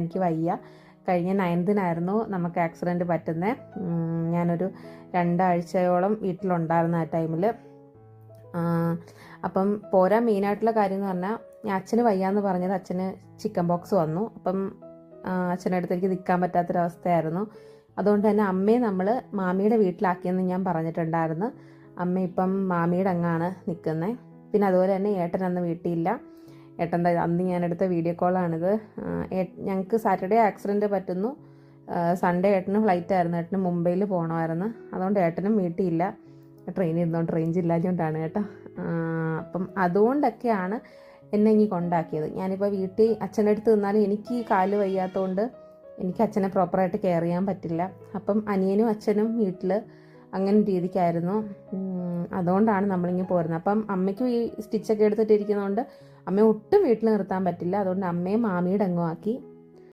എനിക്ക് വയ്യ. കഴിഞ്ഞ 9th നമുക്ക് ആക്സിഡൻറ്റ് പറ്റുന്നത്. ഞാനൊരു 2 ആഴ്ചയോളം വീട്ടിലുണ്ടായിരുന്നു ആ ടൈമിൽ. അപ്പം പോരാ മെയിനായിട്ടുള്ള കാര്യം എന്ന് പറഞ്ഞാൽ അച്ഛന് വയ്യാന്ന് പറഞ്ഞത് അച്ഛന് ചിക്കൻ ബോക്സ് വന്നു. അപ്പം അച്ഛൻ്റെ അടുത്തേക്ക് നിൽക്കാൻ പറ്റാത്തൊരവസ്ഥയായിരുന്നു. അതുകൊണ്ട് തന്നെ അമ്മയെ നമ്മൾ മാമിയുടെ വീട്ടിലാക്കിയെന്ന് ഞാൻ പറഞ്ഞിട്ടുണ്ടായിരുന്നു. അമ്മ ഇപ്പം മാമിയുടെ അങ്ങാണ് നിൽക്കുന്നത്. പിന്നെ അതുപോലെ തന്നെ ഏട്ടൻ അന്ന് വീട്ടിലില്ല. ഏട്ടൻ്റെ അന്ന് ഞാനെടുത്ത വീഡിയോ കോളാണിത്. ഞങ്ങൾക്ക് സാറ്റർഡേ ആക്സിഡൻറ്റ് പറ്റുന്നു. സൺഡേ ഏട്ടന് ഫ്ലൈറ്റായിരുന്നു. ഏട്ടന് മുംബൈയിൽ പോകണമായിരുന്നു. അതുകൊണ്ട് ഏട്ടനും വീട്ടിലില്ല. ട്രെയിനിൽ ഇരുന്നുകൊണ്ട് റേഞ്ച് ഇല്ലാഞ്ഞുകൊണ്ടാണ് കേട്ടോ. അപ്പം അതുകൊണ്ടൊക്കെയാണ് എന്നെ ഇനി കൊണ്ടാക്കിയത്. ഞാനിപ്പോൾ വീട്ടിൽ അച്ഛൻ്റെ അടുത്ത് നിന്നാലും എനിക്ക് ഈ കാല് വയ്യാത്തതുകൊണ്ട് എനിക്ക് അച്ഛനെ പ്രോപ്പറായിട്ട് കെയർ ചെയ്യാൻ പറ്റില്ല. അപ്പം അനിയനും അച്ഛനും വീട്ടിൽ അങ്ങനെ രീതിക്കായിരുന്നു. അതുകൊണ്ടാണ് നമ്മളിങ്ങനെ പോരുന്നത്. അപ്പം അമ്മയ്ക്കും ഈ സ്റ്റിച്ചൊക്കെ എടുത്തിട്ടിരിക്കുന്നതുകൊണ്ട് അമ്മയെ ഒട്ടും വീട്ടിൽ നിർത്താൻ പറ്റില്ല. അതുകൊണ്ട് അമ്മയും മാമിയുടെ അങ്ങും ആക്കി.